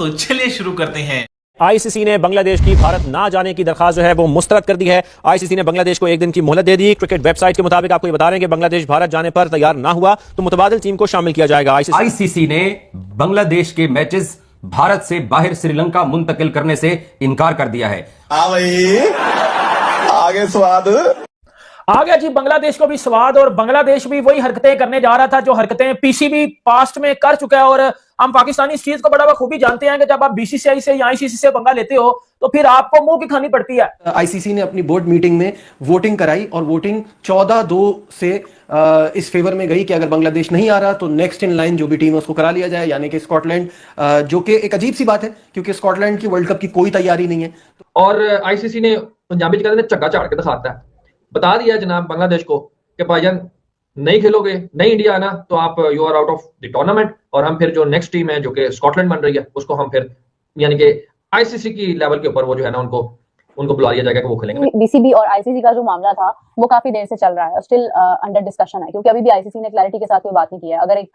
तो चलिए शुरू करते हैं। आईसीसी ने बांग्लादेश की भारत ना जाने की दरखास्त जो है वो मुस्तरद कर दी है। आईसीसी ने बांग्लादेश को एक दिन की मोहलत दे दी। क्रिकेट वेबसाइट के मुताबिक आपको ये बता रहे हैं कि बांग्लादेश भारत जाने पर तैयार ना हुआ तो मुतबादिल टीम को शामिल किया जाएगा। आईसीसी ने बांग्लादेश के मैचेस भारत से बाहर श्रीलंका मुंतकिल करने से इनकार कर दिया है। आगे स्वाद आ गया जी, बांग्लादेश को भी स्वाद, और बांग्लादेश भी वही हरकतें करने जा रहा था जो हरकतें पीसीबी पास्ट में कर चुका है। और हम पाकिस्तानी इस चीज को बड़ा बखूबी जानते हैं कि जब आप बीसीसीआई से या आईसीसी से पंगा लेते हो तो फिर आपको मुंह की खानी पड़ती है। आईसीसी ने अपनी बोर्ड मीटिंग में वोटिंग कराई और वोटिंग 14-2 से इस फेवर में गई कि अगर बांग्लादेश नहीं आ रहा तो नेक्स्ट इन लाइन जो भी टीम है उसको करा लिया जाए, यानी कि स्कॉटलैंड, जो कि एक अजीब सी बात है क्योंकि स्कॉटलैंड की वर्ल्ड कप की कोई तैयारी नहीं है। और आईसीसी ने पंजाबी कहते हैं चक्का झाड़ के दिखाता है, बता दिया जनाब बांग्लादेश को कि भाईजान नहीं खेलोगे, नहीं इंडिया आना तो आप you are out of the tournament, और हम फिर जो नेक्स्ट टीम है जो कि स्कॉटलैंड बन रही है उसको हम फिर यानी कि आईसीसी की लेवल के ऊपर वो जो है ना उनको बुला लिया जाएगा कि वो खेलेंगे। बीसीबी और आईसीसी का जो मामला था वो काफी देर से चल रहा है, स्टिल अंडर डिस्कशन है, क्योंकि अभी भी आईसीसी ने क्लैरिटी के साथ कोई बात नहीं की है। अगर एक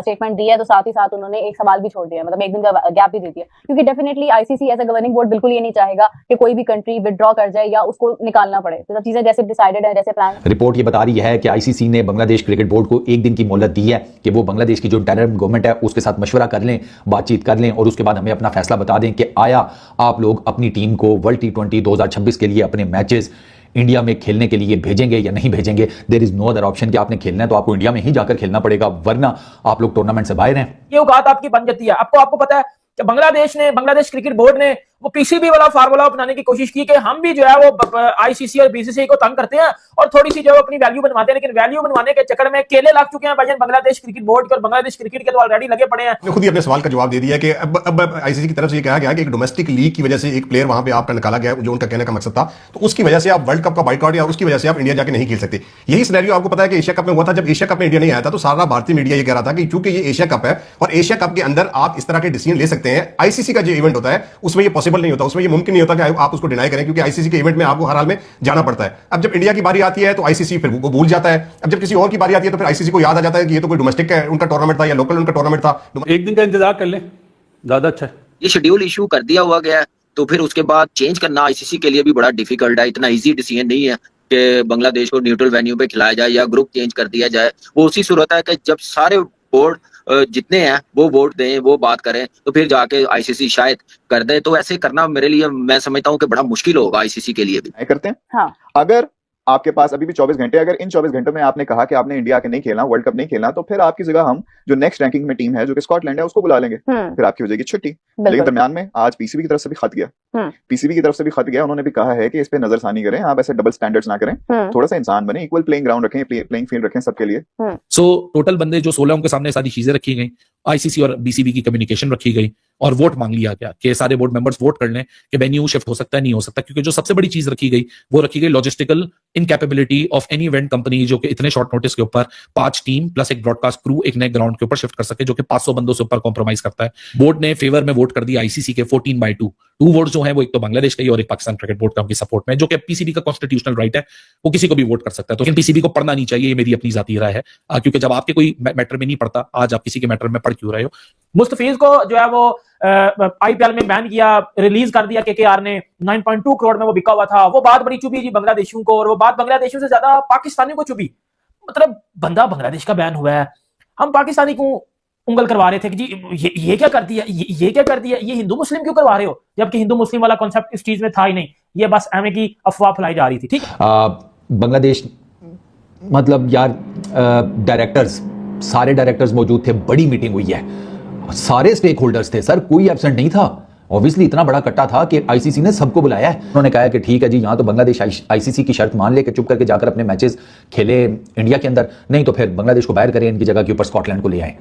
स्टेटमेंट दी है तो साथ ही साथ उन्होंने एक सवाल भी छोड़ दिया, मतलब एक दिन का गैप भी दे दिया, क्योंकि definitely ICC as a governing board बिल्कुल ये नहीं चाहेगा कि कोई भी कंट्री विदड्रॉ कर जाए या उसको निकालना पड़े। तो चीजें जैसे डिसाइडेड है, जैसे प्लान। रिपोर्ट ये बता रही है कि आईसीसी ने बांग्लादेश क्रिकेट बोर्ड को एक दिन की मोहलत दी है कि वो बांग्लादेश की जो इंटरिम गवर्नमेंट है उसके साथ मशवरा कर लें, बातचीत कर लें और उसके बाद हमें अपना फैसला बता दें कि आया आप लोग अपनी टीम को वर्ल्ड T20 2026 के लिए अपने मैचेस इंडिया में खेलने के लिए भेजेंगे या नहीं भेजेंगे। There is no other option कि आपने खेलना है तो आपको इंडिया में ही जाकर खेलना पड़ेगा, वरना आप लोग टूर्नामेंट से बाहर हैं। ये औकात आपकी बन जाती है। आपको पता है कि बांग्लादेश क्रिकेट बोर्ड ने वो पीसीबी वाला फार्मूला अपनाने की कोशिश की कि हम भी जो है वो आईसीसी और बीसीसीआई को तंग करते हैं और थोड़ी सी जो है अपनी वैल्यू बनवाते हैं, लेकिन वैल्यू बनवाने के चक्कर में केले लग चुके हैं भाईजान बांग्लादेश क्रिकेट बोर्ड के, और बांग्लादेश क्रिकेट के तो ऑलरेडी लगे पड़े हैं। खुद ही अपने सवाल का जवाब दे दिया कि अब आईसीसी की तरफ से ये कहा गया कि एक डोमेस्टिक लीग की वजह से एक प्लेयर वहां पे आपका निकाला गया जो उनका कहने का मकसद था, तो उसकी वजह से आप वर्ल्ड कप का बाइकआउट या उसकी वजह से आप इंडिया जाके नहीं खेल सकते। यही सिनेरियो आपको पता है कि एशिया कप में हुआ था। जब एशिया कप में इंडिया नहीं आया था तो सारा भारतीय मीडिया ये कह रहा था कि चूंकि ये एशिया कप है और एशिया कप के अंदर आप इस तरह के डिसीजन ले सकते हैं, आईसीसी का जो इवेंट होता है उसमें ये पॉसिबल नहीं होता, उसमें ये मुमकिन नहीं होता कि आप उसको डिनाई करें, क्योंकि आईसीसी के इवेंट में आपको हर हाल में जाना पड़ता है। अब जब इंडिया की बारी आती है तो आईसीसी फिर वो भूल जाता है, अब जब किसी और की बारी आती है तो फिर आईसीसी को याद आ जाता है कि ये तो कोई डोमेस्टिक उनका टूर्नामेंट था या लोकल उनका टूर्नामेंट था। एक दिन का इंतजार कर लें, ज्यादा अच्छा है। ये शेड्यूल इशू कर दिया हुआ गया तो फिर उसके बाद चेंज करना आईसीसी के लिए भी बड़ा डिफिकल्ट है। इतना इजी डिसीजन नहीं है कि बांग्लादेश को न्यूट्रल वेन्यू पे खिलाया जाए या ग्रुप चेंज कर दिया जाए। वो उसी सूरत है कि जब सारे बोर्ड जितने हैं वो वोट दें, वो बात करें, तो फिर जाके आईसीसी शायद कर दे। तो ऐसे करना मेरे लिए, मैं समझता हूँ कि बड़ा मुश्किल होगा आईसीसी के लिए भी। करते हैं हाँ। अगर आपके पास अभी भी 24 घंटे, अगर इन 24 घंटों में आपने कहा कि आपने इंडिया के नहीं खेलना, वर्ल्ड कप नहीं खेलना, तो फिर आपकी जगह हम जो नेक्स्ट रैंकिंग में टीम है जो कि स्कॉटलैंड है उसको बुला लेंगे, फिर आपकी हो जाएगी छुट्टी। लेकिन दरमियान में आज पीसीबी की तरफ से भी खत गया, पीसीबी की तरफ से भी खत गया, उन्होंने भी कहा है कि इस पे नजरसानी करें, आप ऐसे डबल स्टैंडर्ड्स ना करें, थोड़ा सा इंसान बने, इक्वल प्लेइंग ग्राउंड रखें, प्लेइंग फील्ड रखें सबके लिए। सो टोटल बंदे जो 16 उनके सामने सारी चीजें रखी गई, आईसीसी और बीसीबी की कम्युनिकेशन रखी गई और वोट मांग लिया गया कि सारे बोर्ड मेंबर्स वोट कर लें कि वेन्यू शिफ्ट हो सकता है नहीं हो सकता, क्योंकि जो सबसे बड़ी चीज रखी गई वो रखी गई logistical incapability of any event company जो कि इतने शॉर्ट नोटिस के ऊपर 5 टीम प्लस एक ब्रॉडकास्ट क्रू एक नए ग्राउंड के ऊपर शिफ्ट कर सके, जो कि 500 बंदों से ऊपर कॉम्प्रोमाइज करता है। बोर्ड ने फेवर में वोट कर दिया आईसीसी के 14/2। 2 वोट जो है वो एक तो बांग्लादेश का ही और एक पाकिस्तान क्रिकेट बोर्ड का उनकी सपोर्ट में, जो कि पीसीबी का कॉन्स्टिट्यूशनल राइट है, वो किसी को भी वोट कर सकता है। तो लेकिन पीसीबी को पढ़ना नहीं चाहिए, ये मेरी अपनी जाती राय है, क्योंकि जब आपके कोई मैटर में नहीं पड़ता, आज आप किसी के मैटर में पढ़ क्यों रहे हो। मुस्तफीज को जो है वो आईपीएल में बैन किया, रिलीज कर दिया केकेआर ने, 9.2 करोड़ में वो बिका हुआ था। वो बात बड़ी चुभी जी बांग्लादेशियों को, और वो बात बांग्लादेशियों से ज्यादा पाकिस्तानियों को चुभी। मतलब बंदा बांग्लादेश का बैन हुआ है, हम पाकिस्तानी को उंगल करवा रहे थे कि जी ये क्या कर दिया, ये क्या कर दिया, ये हिंदू मुस्लिम क्यों करवा रहे हो, जबकि हिंदू मुस्लिम वाला कॉन्सेप्ट इस चीज में था ही नहीं, ये बस एमए की अफवाह फैलाई जा रही थी। ठीक बांग्लादेश मतलब यार डायरेक्टर्स, सारे डायरेक्टर्स मौजूद थे, बड़ी मीटिंग हुई है, सारे स्टेक होल्डर्स थे सर, कोई एब्सेंट नहीं था। ऑब्वियसली इतना बड़ा कट्टा था कि आईसीसी ने सबको बुलाया है। उन्होंने कहा कि ठीक है जी, यहाँ तो बांग्लादेश आईसीसी की शर्त मान ले कि चुप करके जाकर अपने मैचेस खेले इंडिया के अंदर, नहीं तो फिर बांग्लादेश को बाहर करें, इनकी जगह के ऊपर स्कॉटलैंड को ले आए।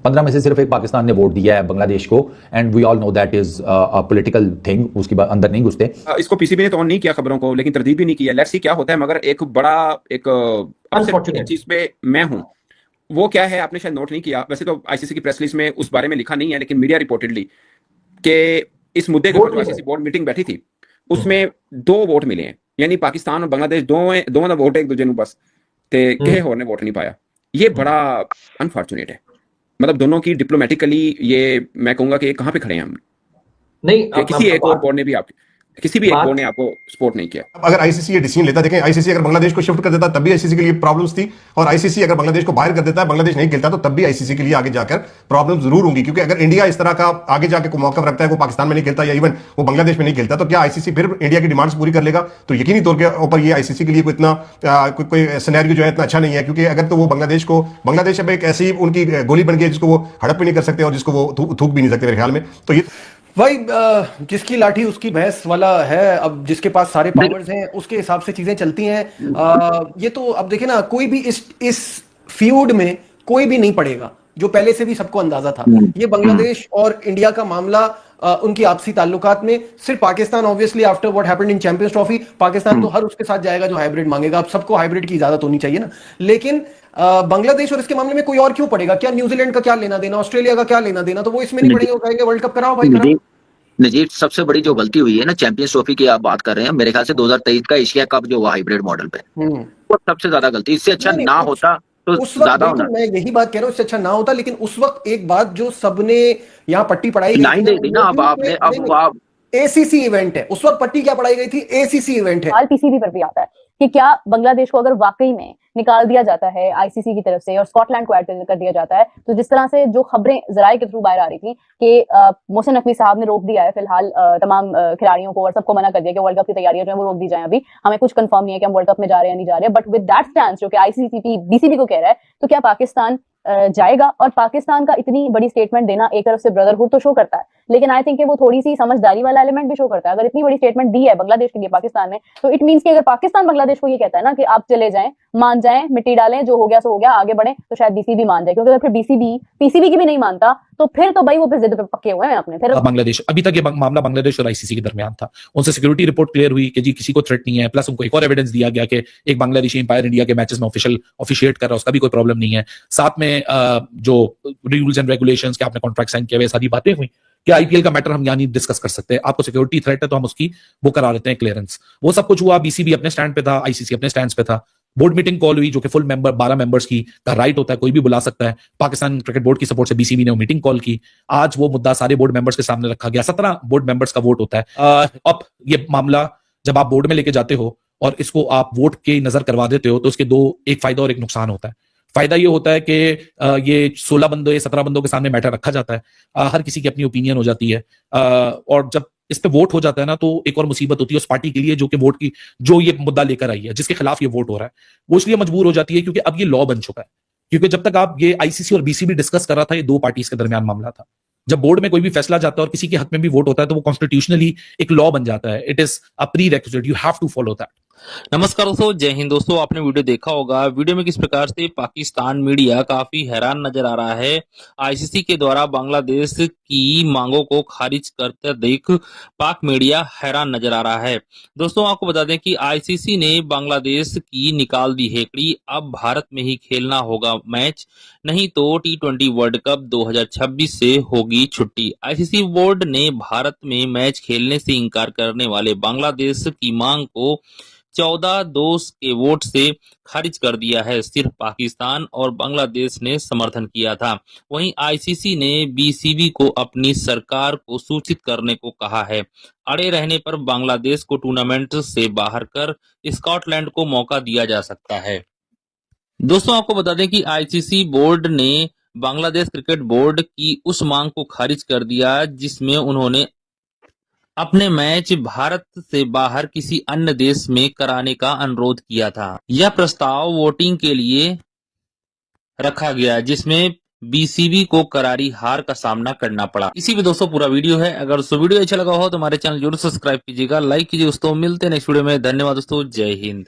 15 में से सिर्फ एक पाकिस्तान ने वोट दिया है बांग्लादेश को, and we all know that is a political thing, उसके बाद अंदर नहीं घुसते। इसको पीसीबी ने तो ऑन नहीं किया खबरों को, लेकिन तरदीद भी नहीं किया। लेट्स सी क्या होता है। मगर एक बड़ा एक चीज पे मैं हूं, वो क्या है, आपने शायद नोट नहीं किया, वैसे तो आईसीसी की प्रेस रिलीज में उस बारे में लिखा नहीं है, लेकिन मीडिया रिपोर्टेडली कि इस मुद्दे के ऊपर आईसीसी बोर्ड मीटिंग बैठी थी, उसमें 2 वोट मिले हैं, यानी पाकिस्तान और बांग्लादेश दोनों ने वोट एक दूसरे को बस ते किसी और ने वोट नहीं पाया। ये बड़ा अनफॉर्चुनेट है, मतलब दोनों की डिप्लोमेटिकली ये मैं कहूंगा कि कहां पे खड़े हैं हम। नहीं कि किसी एक और बोर्ड ने भी किसी भी एक बोर्ड ने आपको सपोर्ट नहीं किया? अब अगर आईसीसी ये डिसीजन लेता, देखें आईसीसी अगर बांग्लादेश को शिफ्ट कर देता तब भी आईसीसी के लिए प्रॉब्लम्स थी, और आईसीसी अगर बांग्लादेश को बाहर कर देता है, बांग्लादेश नहीं खेलता, तो तब भी आईसीसी के लिए आगे जाकर प्रॉब्लम जरूर होंगी। क्योंकि अगर इंडिया इस तरह का आगे जाकर मौका रखता है, वो पाकिस्तान में नहीं खेलता या इवन वो बांग्लादेश में नहीं खेलता, तो क्या आईसीसी फिर इंडिया की डिमांड्स पूरी कर लेगा? तो यकीनी तौर के ऊपर ये आईसीसी के लिए कोई इतना कोई सिनेरियो जो है इतना अच्छा नहीं है। क्योंकि अगर तो वो बांग्लादेश अब एक ऐसी उनकी गोली बन गई जिसको वो हड़प भी नहीं कर सकते और जिसको वो थूक भी नहीं सकते मेरे ख्याल में। तो ये भाई जिसकी लाठी उसकी भैंस वाला है। अब जिसके पास सारे पावर्स हैं उसके हिसाब से चीजें चलती हैं। ये तो अब देखिए ना, कोई भी इस फ्यूड में कोई भी नहीं पड़ेगा, जो पहले से भी सबको अंदाजा था। ये बांग्लादेश और इंडिया का मामला उनकी आपसी ताल्लुकात में सिर्फ Pakistan, obviously after what happened in champions trophy, Pakistan तो हर उसके साथ जाएगा जो हाइब्रिड मांगेगा। अब सबको हाइब्रिड की इजाजत होनी चाहिए ना। लेकिन बांग्लादेश और इसके मामले में कोई और क्यों पड़ेगा? क्या न्यूजीलैंड का क्या लेना देना, ऑस्ट्रेलिया का क्या लेना देना? तो वो इसमें नहीं पड़ेगा, वो कहेंगे वर्ल्ड कप कराओ भाई, कराओ। नजीर, सबसे बड़ी जो गलती हुई है ना चैंपियंस ट्रॉफी की आप बात कर रहे हैं, मेरे ख्याल से 2023 का एशिया कप जो हुआ हाइब्रिड मॉडल पे, वो सबसे ज्यादा गलती। इससे अच्छा ना होता तो ज्यादा होना। मैं यही बात कह रहा हूँ, इससे अच्छा ना होता। लेकिन उस वक्त एक बात जो सबने यहाँ पट्टी पढ़ाई नहीं दे दी ना, अब आपने अब एसीसी इवेंट है। उस वक्त पट्टी क्या पढ़ाई गई थी? एसीसी इवेंट है। पीसीबी पर भी आता है कि क्या बांग्लादेश को अगर वाकई में निकाल दिया जाता है आईसीसी की तरफ से और स्कॉटलैंड को ऐड कर दिया जाता है, तो जिस तरह से जो खबरें जराये के थ्रू बाहर आ रही थी कि मोहसिन नकवी साहब ने रोक दिया है फिलहाल तमाम खिलाड़ियों को और सबको मना कर दिया कि वर्ल्ड कप की तैयारियां जो है वो रोक दी जाए। अभी हमें कुछ कंफर्म नहीं है कि हम वर्ल्ड कप में जा रहे हैं नहीं जा रहे हैं, बट विद दैट स्टैंस जो कि आईसीसी बीसीबी को कह रहा है, तो क्या पाकिस्तान जाएगा? और पाकिस्तान का इतनी बड़ी स्टेटमेंट देना एक तरफ से ब्रदरहुड तो शो करता है, लेकिन आई थिंक कि वो थोड़ी सी समझदारी वाला एलिमेंट भी शो करता है। अगर इतनी बड़ी स्टेटमेंट दी है बांग्लादेश के लिए पाकिस्तान ने, तो इट मींस कि अगर पाकिस्तान बांग्लादेश को ये कहता है ना कि आप चले जाएं, मान जाएं, मिट्टी डालें, जो हो गया सो हो गया, आगे बढ़ें, तो शायद बीसीबी मान जाए। क्योंकि अगर फिर पीसीबी की भी नहीं मानता तो फिर तो भाई वो फिर जिद पे पक्के हुए हैं अपने। फिर बांग्लादेश, अभी तक ये मामला बांग्लादेश और आईसीसी के दरमियान था। उनसे सिक्योरिटी रिपोर्ट क्लियर हुई कि जी किसी को थ्रेट नहीं है, प्लस उनको एक और एविडेंस दिया गया कि एक बांग्लादेशी एम्पायर इंडिया के मैचेस में ऑफिशिएट कर रहा है, उसका भी कोई प्रॉब्लम नहीं है। साथ में जो रूल्स एंड रेगुलेशंस के आपने कॉन्ट्रैक्ट साइन किए हुए, सारी बातें हुई कि आईपीएल का मैटर हम यहाँ नहीं डिस्कस कर सकते, आपको सिक्योरिटी थ्रेट है तो हम उसकी वो करा लेते हैं क्लियरेंस। वो सब कुछ हुआ, बीसीबी अपने स्टैंड पे था, आईसीसी अपने स्टैंड पे था। बोर्ड मीटिंग कॉल हुई जो कि फुल मेंबर 12 मेंबर्स की का राइट होता है, कोई भी बुला सकता है। पाकिस्तान क्रिकेट बोर्ड की सपोर्ट से बीसीबी ने वो मीटिंग कॉल की। आज वो मुद्दा सारे बोर्ड मेंबर्स के सामने रखा गया। 17 बोर्ड मेंबर्स का वोट होता है। अब ये मामला जब आप बोर्ड में लेके जाते हो और इसको आप वोट के नजर करवा देते हो, तो उसके एक फायदा और एक नुकसान होता है। फायदा ये होता है कि ये 16 बंदों या 17 बंदों के सामने मैटर रखा जाता है, हर किसी की अपनी ओपिनियन हो जाती है, और जब इस पे वोट हो जाता है ना, तो एक और मुसीबत होती है उस पार्टी के लिए जो कि वोट की जो ये मुद्दा लेकर आई है, जिसके खिलाफ ये वोट हो रहा है, वो इसलिए मजबूर हो जाती है क्योंकि अब ये लॉ बन चुका है। क्योंकि जब तक आप ये आईसीसी और बीसीबी डिस्कस कर रहा था, ये दो पार्टीज के दरमियान मामला था। जब बोर्ड में कोई भी फैसला जाता है और किसी के हक में भी वोट होता है, तो वो कॉन्स्टिट्यूशनली एक लॉ बन जाता है। It is a prerequisite, you have to follow that. नमस्कार दोस्तों, जय हिंद दोस्तों। आपने वीडियो देखा होगा, वीडियो में किस प्रकार से पाकिस्तान मीडिया काफी हैरान नजर आ रहा है। आईसीसी के द्वारा बांग्लादेश की मांगों को खारिज करते देख पाक मीडिया हैरान नजर आ रहा है। दोस्तों आपको बता दें कि आईसीसी ने बांग्लादेश की निकाल दी हेकड़ी, अब भारत में ही खेलना होगा मैच, नहीं तो T20 वर्ल्ड कप 2026 से होगी छुट्टी। आईसीसी बोर्ड ने भारत में मैच खेलने से इंकार करने वाले बांग्लादेश की मांग को 14-2 के वोट से खारिज कर दिया है। सिर्फ पाकिस्तान और बांग्लादेश ने समर्थन किया था। वहीं आईसीसी ने बीसीबी को अपनी सरकार को सूचित करने को कहा है। अड़े रहने पर बांग्लादेश को टूर्नामेंट से बाहर कर स्कॉटलैंड को मौका दिया जा सकता है। दोस्तों आपको बता दें कि आईसीसी बोर्ड ने बांग्लादेश क्रिकेट बोर्ड की उस मांग को खारिज कर दिया जिसमें उन्होंने अपने मैच भारत से बाहर किसी अन्य देश में कराने का अनुरोध किया था। यह प्रस्ताव वोटिंग के लिए रखा गया जिसमें बीसीबी को करारी हार का सामना करना पड़ा। इसी में दोस्तों पूरा वीडियो है। अगर दोस्तों वीडियो अच्छा लगा हो तो हमारे चैनल जरूर सब्सक्राइब कीजिएगा, लाइक कीजिए दोस्तों। मिलते हैं नेक्स्ट वीडियो में। धन्यवाद दोस्तों, जय हिंद।